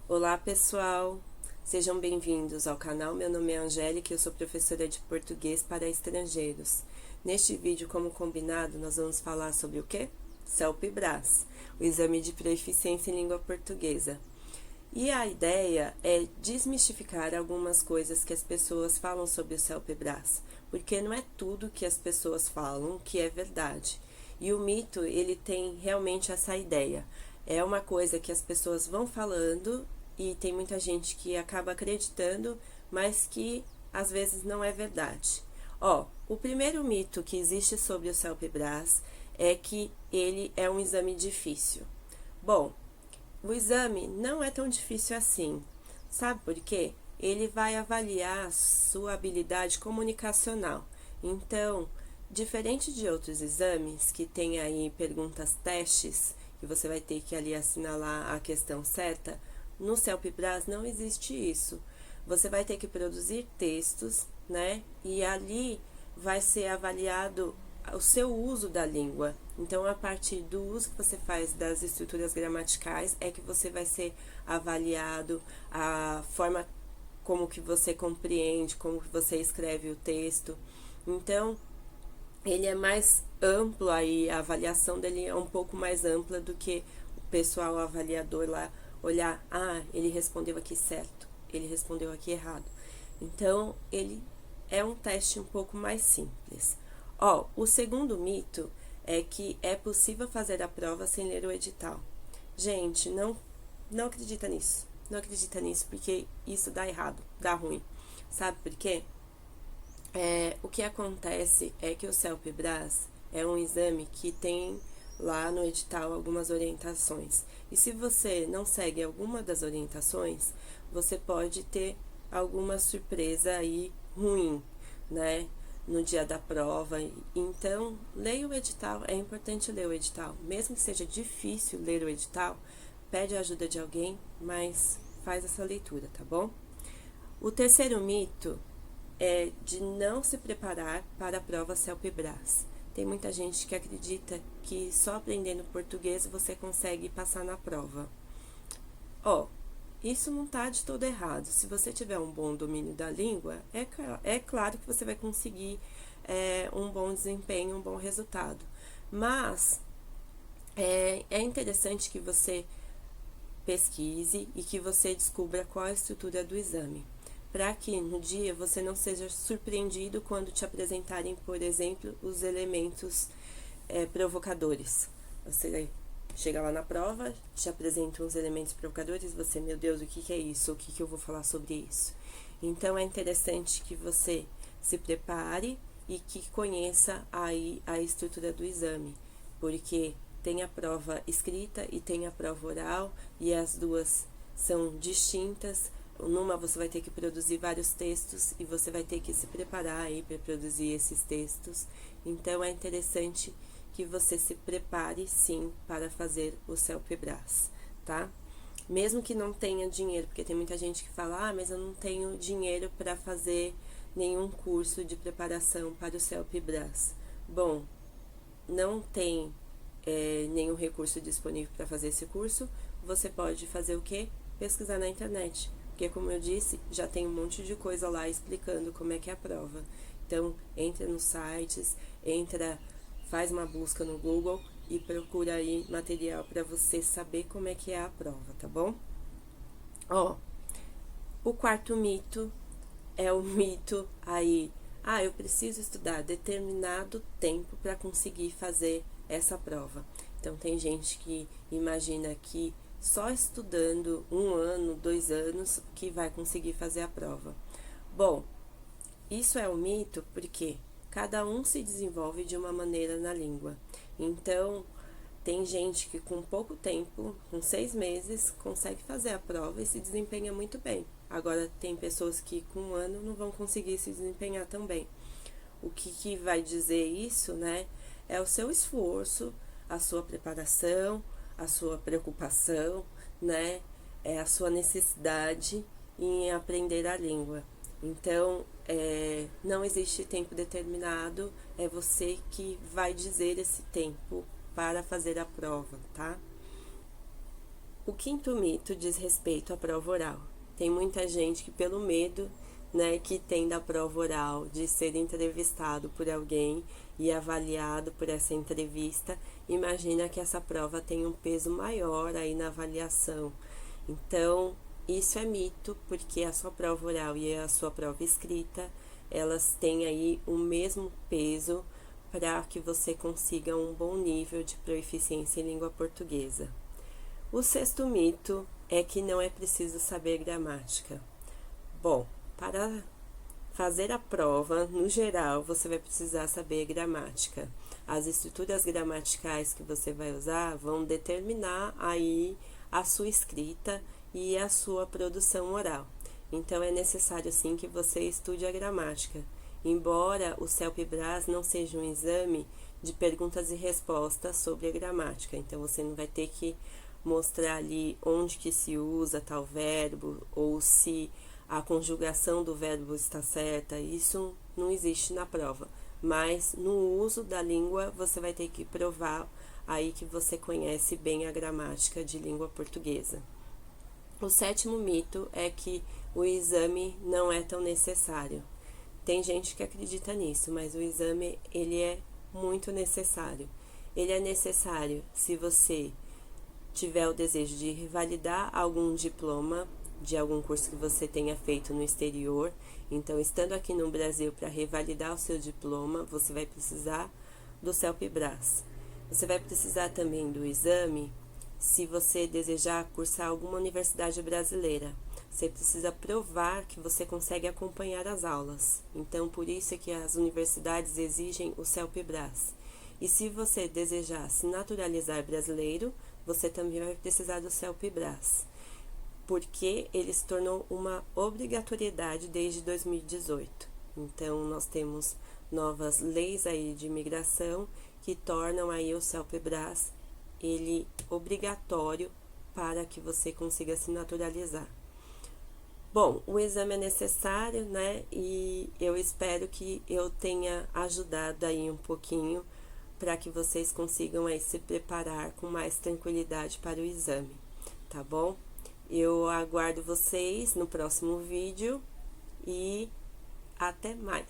Olá pessoal, sejam bem-vindos ao canal. Meu nome é Angélica e eu sou professora de português para estrangeiros. Neste vídeo, como combinado, nós vamos falar sobre o quê? CELPE-BRAS, o exame de proficiência em língua portuguesa. E a ideia é desmistificar algumas coisas que as pessoas falam sobre o CELPE-BRAS, porque não é tudo que as pessoas falam que é verdade. E o mito, ele tem realmente essa ideia. É uma coisa que as pessoas vão falando e tem muita gente que acaba acreditando, mas que às vezes não é verdade. O primeiro mito que existe sobre o CELPE-BRAS é que ele é um exame difícil. Bom, o exame não é tão difícil assim. Sabe por quê? Ele vai avaliar a sua habilidade comunicacional. Então, diferente de outros exames que tem aí perguntas testes, que você vai ter que ali assinalar a questão certa, no CELPE-BRAS não existe isso. Você vai ter que produzir textos, né? E ali vai ser avaliado o seu uso da língua. Então, a partir do uso que você faz das estruturas gramaticais, é que você vai ser avaliado a forma como que você compreende, como que você escreve o texto. Então, ele é mais amplo aí, a avaliação dele é um pouco mais ampla do que o pessoal avaliador lá olhar, ele respondeu aqui certo, ele respondeu aqui errado. Então, ele é um teste um pouco mais simples. O segundo mito é que é possível fazer a prova sem ler o edital. Gente, não acredita nisso. Não acredita nisso porque isso dá errado, dá ruim. Sabe por quê? O que acontece é que o CELPE-BRAS é um exame que tem lá no edital algumas orientações. E se você não segue alguma das orientações, você pode ter alguma surpresa aí ruim, né? No dia da prova. Então, leia o edital, é importante ler o edital. Mesmo que seja difícil ler o edital, pede a ajuda de alguém, mas faz essa leitura, tá bom? O terceiro mito é de não se preparar para a prova CELPE-BRAS. Tem muita gente que acredita que só aprendendo português você consegue passar na prova. Isso não está de todo errado. Se você tiver um bom domínio da língua, é claro que você vai conseguir um bom desempenho, um bom resultado. Mas é interessante que você pesquise e que você descubra qual é a estrutura do exame, para que no dia você não seja surpreendido quando te apresentarem, por exemplo, os elementos provocadores. Você chega lá na prova, te apresentam os elementos provocadores, você, meu Deus, o que é isso? O que eu vou falar sobre isso? Então, é interessante que você se prepare e que conheça aí a estrutura do exame, porque tem a prova escrita e tem a prova oral, e as duas são distintas. Numa você vai ter que produzir vários textos e você vai ter que se preparar aí para produzir esses textos. Então, é interessante que você se prepare sim para fazer o CELPE-BRAS, tá? Mesmo que não tenha dinheiro, porque tem muita gente que fala, mas eu não tenho dinheiro para fazer nenhum curso de preparação para o CELPE-BRAS. Bom, não tem nenhum recurso disponível para fazer esse curso, você pode fazer o quê? Pesquisar na internet. Porque, como eu disse, já tem um monte de coisa lá explicando como é que é a prova. Então, entra nos sites, faz uma busca no Google e procura aí material para você saber como é que é a prova, tá bom? O quarto mito é o mito aí, eu preciso estudar determinado tempo para conseguir fazer essa prova. Então, tem gente que imagina que só estudando 1 ano, 2 anos que vai conseguir fazer a prova. Bom, isso é um mito porque cada um se desenvolve de uma maneira na língua. Então, tem gente que com pouco tempo, com 6 meses, consegue fazer a prova e se desempenha muito bem. Agora, tem pessoas que com 1 ano não vão conseguir se desempenhar tão bem. O que vai dizer isso, né? É o seu esforço, a sua preparação, a sua preocupação, né? É a sua necessidade em aprender a língua. Então, não existe tempo determinado, é você que vai dizer esse tempo para fazer a prova, tá? O quinto mito diz respeito à prova oral. Tem muita gente que, pelo medo, né, que tem da prova oral, de ser entrevistado por alguém e avaliado por essa entrevista, imagina que essa prova tem um peso maior aí na avaliação. Então, isso é mito, porque a sua prova oral e a sua prova escrita, elas têm aí o mesmo peso para que você consiga um bom nível de proficiência em língua portuguesa. O sexto mito é que não é preciso saber gramática. Bom, para fazer a prova, no geral, você vai precisar saber gramática. As estruturas gramaticais que você vai usar vão determinar aí a sua escrita e a sua produção oral. Então, é necessário sim que você estude a gramática. Embora o CELPE-BRAS não seja um exame de perguntas e respostas sobre a gramática. Então, você não vai ter que mostrar ali onde que se usa tal verbo ou se a conjugação do verbo está certa. Isso não existe na prova. Mas no uso da língua, você vai ter que provar aí que você conhece bem a gramática de língua portuguesa. O sétimo mito é que o exame não é tão necessário. Tem gente que acredita nisso, mas o exame ele é muito necessário. Ele é necessário se você tiver o desejo de revalidar algum diploma de algum curso que você tenha feito no exterior. Então, estando aqui no Brasil para revalidar o seu diploma, você vai precisar do CELPE-BRAS. Você vai precisar também do exame se você desejar cursar alguma universidade brasileira. Você precisa provar que você consegue acompanhar as aulas. Então, por isso é que as universidades exigem o CELPE-BRAS. E se você desejar se naturalizar brasileiro, você também vai precisar do CELPE-BRAS, porque ele se tornou uma obrigatoriedade desde 2018. Então, nós temos novas leis aí de imigração que tornam aí o CELPE-BRAS ele obrigatório para que você consiga se naturalizar. Bom, o exame é necessário, né? E eu espero que eu tenha ajudado aí um pouquinho para que vocês consigam aí se preparar com mais tranquilidade para o exame, tá bom? Eu aguardo vocês no próximo vídeo e até mais!